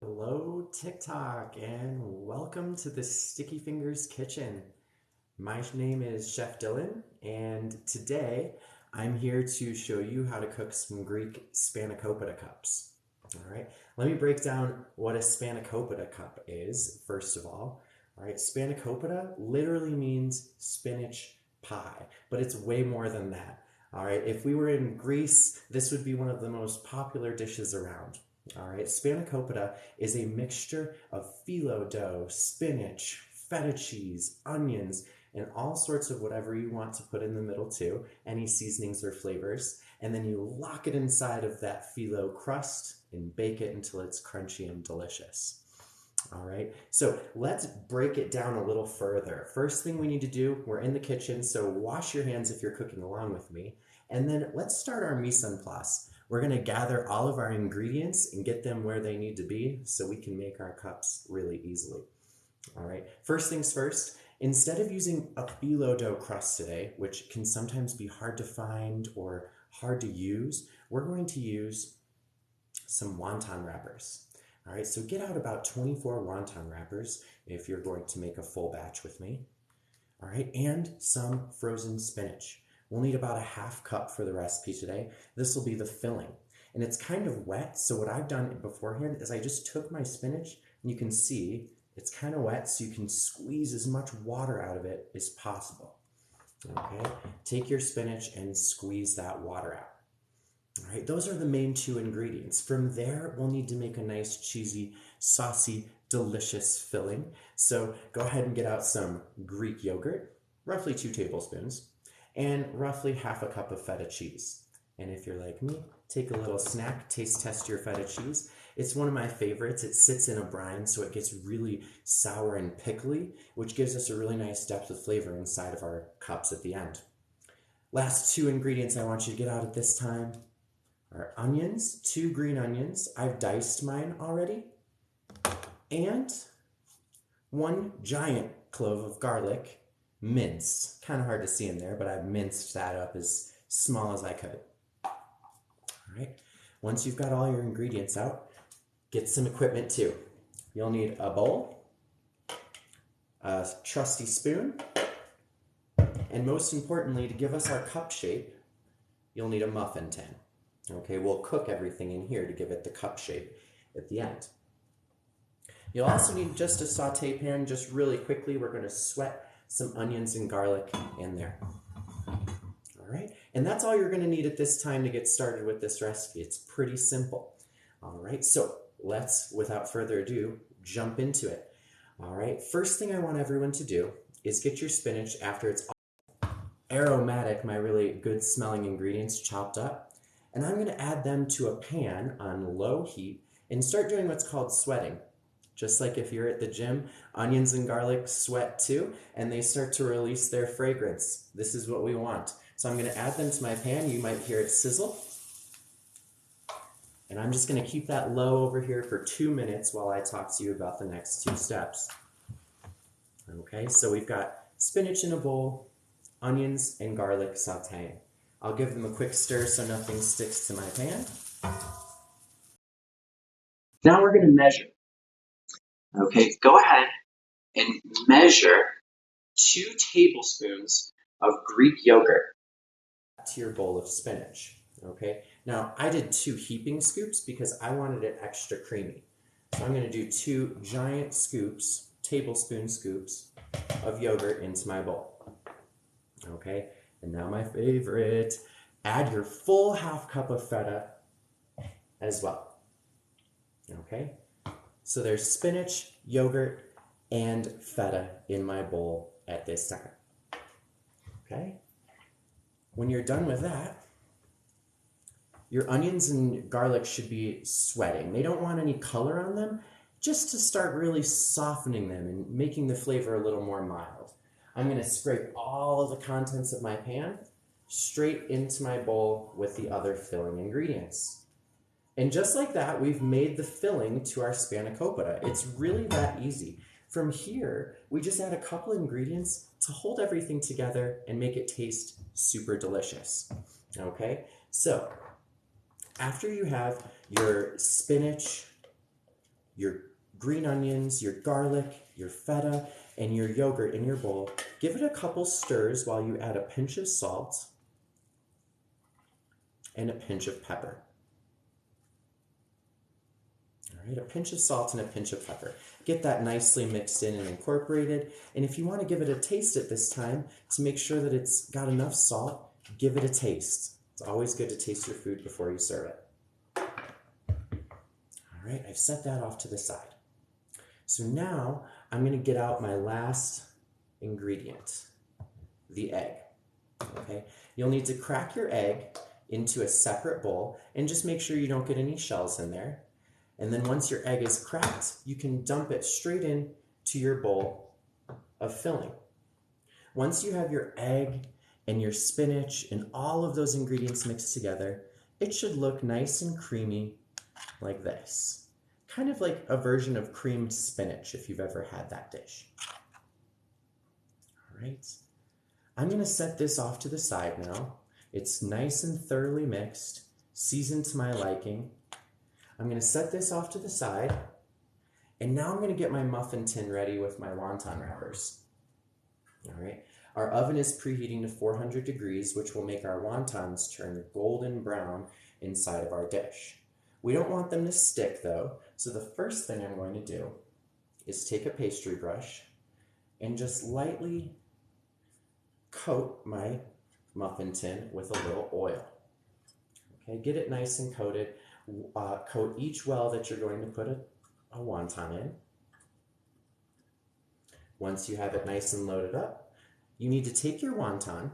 Hello, TikTok, and welcome to the Sticky Fingers Kitchen. My name is Chef Dylan, and today I'm here to show you how to cook some Greek Spanakopita cups. All right, let me break down what a Spanakopita cup is, first of all. All right, Spanakopita literally means spinach pie, but it's way more than that. All right, if we were in Greece, this would be one of the most popular dishes around. All right, Spanakopita is a mixture of phyllo dough, spinach, feta cheese, onions, and all sorts of whatever you want to put in the middle too, any seasonings or flavors. And then you lock it inside of that phyllo crust and bake it until it's crunchy and delicious. All right, so let's break it down a little further. First thing we need to do, we're in the kitchen, so wash your hands if you're cooking along with me. And then let's start our mise en place. We're going to gather all of our ingredients and get them where they need to be so we can make our cups really easily. All right, first things first, instead of using a phyllo dough crust today, which can sometimes be hard to find or hard to use, we're going to use some wonton wrappers. All right, so get out about 24 wonton wrappers if you're going to make a full batch with me. All right, and some frozen spinach. We'll need about a half cup for the recipe today. This will be the filling. And it's kind of wet, so what I've done beforehand is I just took my spinach, and you can see it's kind of wet, so you can squeeze as much water out of it as possible. Okay, take your spinach and squeeze that water out. All right, those are the main two ingredients. From there, we'll need to make a nice, cheesy, saucy, delicious filling. So go ahead and get out some Greek yogurt, roughly 2 tablespoons, and roughly half a cup of feta cheese. And if you're like me, take a little snack, taste test your feta cheese. It's one of my favorites. It sits in a brine, so it gets really sour and pickly, which gives us a really nice depth of flavor inside of our cups at the end. Last 2 ingredients I want you to get out at this time are onions, 2 green onions. I've diced mine already. And 1 giant clove of garlic, minced. Kind of hard to see in there, but I've minced that up as small as I could. All right, once you've got all your ingredients out, get some equipment too. You'll need a bowl, a trusty spoon, and most importantly, to give us our cup shape, you'll need a muffin tin. Okay, we'll cook everything in here to give it the cup shape at the end. You'll also need just a saute pan, just really quickly. We're going to sweat some onions and garlic in there. All right, and that's all you're going to need at this time to get started with this recipe. It's pretty simple. All right, so let's, without further ado, jump into it. All right, first thing I want everyone to do is get your spinach after it's aromatic, my really good smelling ingredients chopped up. And I'm going to add them to a pan on low heat and start doing what's called sweating. Just like if you're at the gym, onions and garlic sweat too, and they start to release their fragrance. This is what we want. So I'm going to add them to my pan. You might hear it sizzle. And I'm just going to keep that low over here for 2 minutes while I talk to you about the next 2 steps. Okay, so we've got spinach in a bowl, onions and garlic sauteing. I'll give them a quick stir so nothing sticks to my pan. Now we're going to measure. Okay, go ahead and measure 2 tablespoons of Greek yogurt to your bowl of spinach. Okay, now I did 2 heaping scoops because I wanted it extra creamy. So I'm going to do 2 giant scoops, tablespoon scoops of yogurt into my bowl. Okay, and now my favorite, add your full half cup of feta as well. Okay, so there's spinach, yogurt, and feta in my bowl at this time. Okay, when you're done with that, your onions and garlic should be sweating. They don't want any color on them, just to start really softening them and making the flavor a little more mild. I'm going to scrape all of the contents of my pan straight into my bowl with the other filling ingredients. And just like that, we've made the filling to our Spanakopita. It's really that easy. From here, we just add a couple ingredients to hold everything together and make it taste super delicious. Okay, so after you have your spinach, your green onions, your garlic, your feta, and your yogurt in your bowl. Give it a couple stirs while you add a pinch of salt and a pinch of pepper. All right, a pinch of salt and a pinch of pepper. Get that nicely mixed in and incorporated. And if you want to give it a taste at this time to make sure that it's got enough salt, give it a taste. It's always good to taste your food before you serve it. All right, I've set that off to the side. So now I'm going to get out my last ingredient, the egg. Okay, you'll need to crack your egg into a separate bowl and just make sure you don't get any shells in there. And then once your egg is cracked, you can dump it straight in to your bowl of filling. Once you have your egg and your spinach and all of those ingredients mixed together, it should look nice and creamy like this. Kind of like a version of creamed spinach if you've ever had that dish. All right, I'm going to set this off to the side now. It's nice and thoroughly mixed, seasoned to my liking. I'm going to set this off to the side, and now I'm going to get my muffin tin ready with my wonton wrappers. All right, our oven is preheating to 400 degrees, which will make our wontons turn golden brown inside of our dish. We don't want them to stick though, so the first thing I'm going to do is take a pastry brush and just lightly coat my muffin tin with a little oil. Okay, get it nice and coated. Coat each well that you're going to put a wonton in. Once you have it nice and loaded up, you need to take your wonton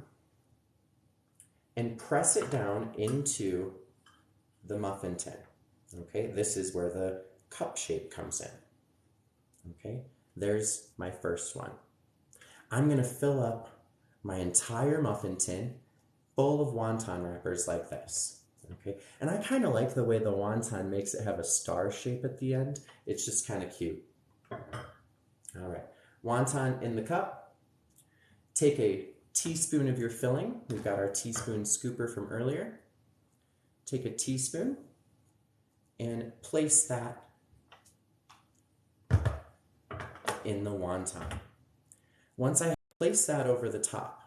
and press it down into the muffin tin. Okay, this is where the cup shape comes in. Okay, there's my first one. I'm going to fill up my entire muffin tin full of wonton wrappers like this. Okay, and I kind of like the way the wonton makes it have a star shape at the end. It's just kind of cute. All right, wonton in the cup. Take a teaspoon of your filling. We've got our teaspoon scooper from earlier. Take a teaspoon and place that in the wonton. Once I place that over the top,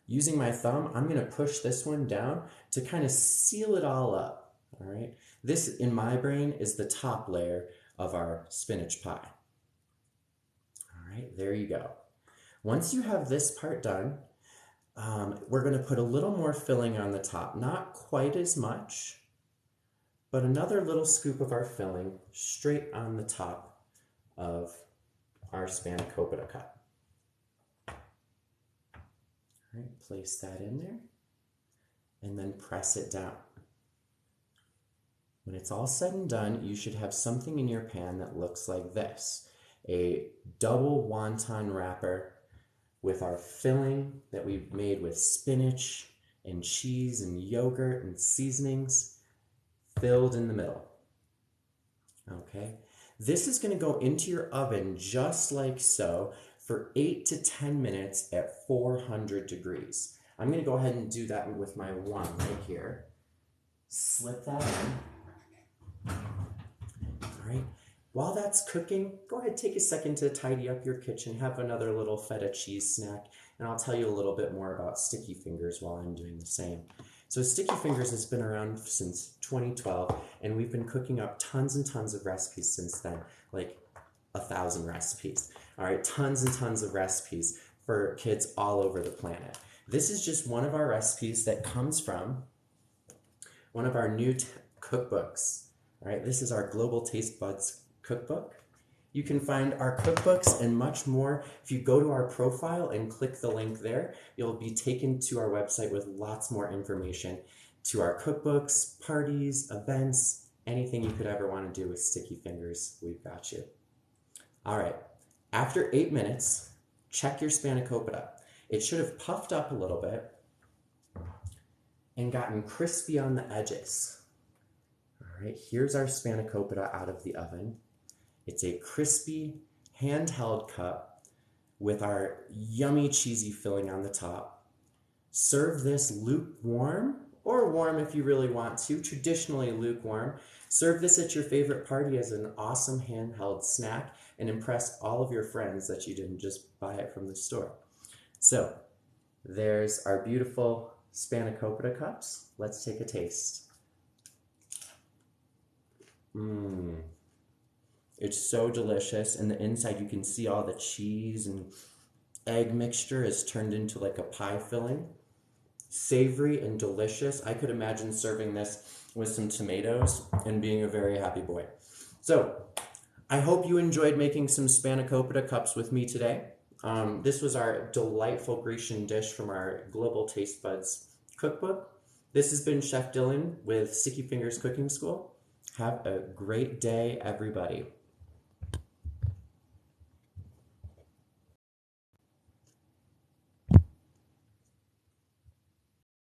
using my thumb, I'm going to push this one down to kind of seal it all up. All right, this in my brain is the top layer of our spinach pie. All right, there you go. Once you have this part done, we're going to put a little more filling on the top. Not quite as much, but another little scoop of our filling straight on the top of our Spanakopita cup. All right, place that in there and then press it down. When it's all said and done, you should have something in your pan that looks like this. A double wonton wrapper with our filling that we've made with spinach and cheese and yogurt and seasonings filled in the middle. Okay, this is going to go into your oven just like so for 8 to 10 minutes at 400 degrees. I'm going to go ahead and do that with my one right here. Slip that in. All right. While that's cooking, go ahead, take a second to tidy up your kitchen, have another little feta cheese snack, and I'll tell you a little bit more about sticky fingers while I'm doing the same. So sticky fingers has been around since 2012, and we've been cooking up tons and tons of recipes since then, like 1,000 recipes. All right, tons and tons of recipes for kids all over the planet. This is just one of our recipes that comes from one of our new cookbooks. All right, this is our Global Taste Buds cookbook. You can find our cookbooks and much more. If you go to our profile and click the link there, you'll be taken to our website with lots more information to our cookbooks, parties, events, anything you could ever want to do with sticky fingers, we've got you. All right, after 8 minutes, check your Spanakopita. It should have puffed up a little bit and gotten crispy on the edges. All right, here's our Spanakopita out of the oven. It's a crispy, handheld cup with our yummy cheesy filling on the top. Serve this lukewarm, or warm if you really want to, traditionally lukewarm, Serve this at your favorite party as an awesome handheld snack and impress all of your friends that you didn't just buy it from the store. So, there's our beautiful Spanakopita cups. Let's take a taste. Mmm. It's so delicious, and the inside you can see all the cheese and egg mixture is turned into like a pie filling. Savory and delicious. I could imagine serving this with some tomatoes and being a very happy boy. So, I hope you enjoyed making some Spanakopita cups with me today. This was our delightful Grecian dish from our Global Taste Buds cookbook. This has been Chef Dylan with Sticky Fingers Cooking School. Have a great day, everybody.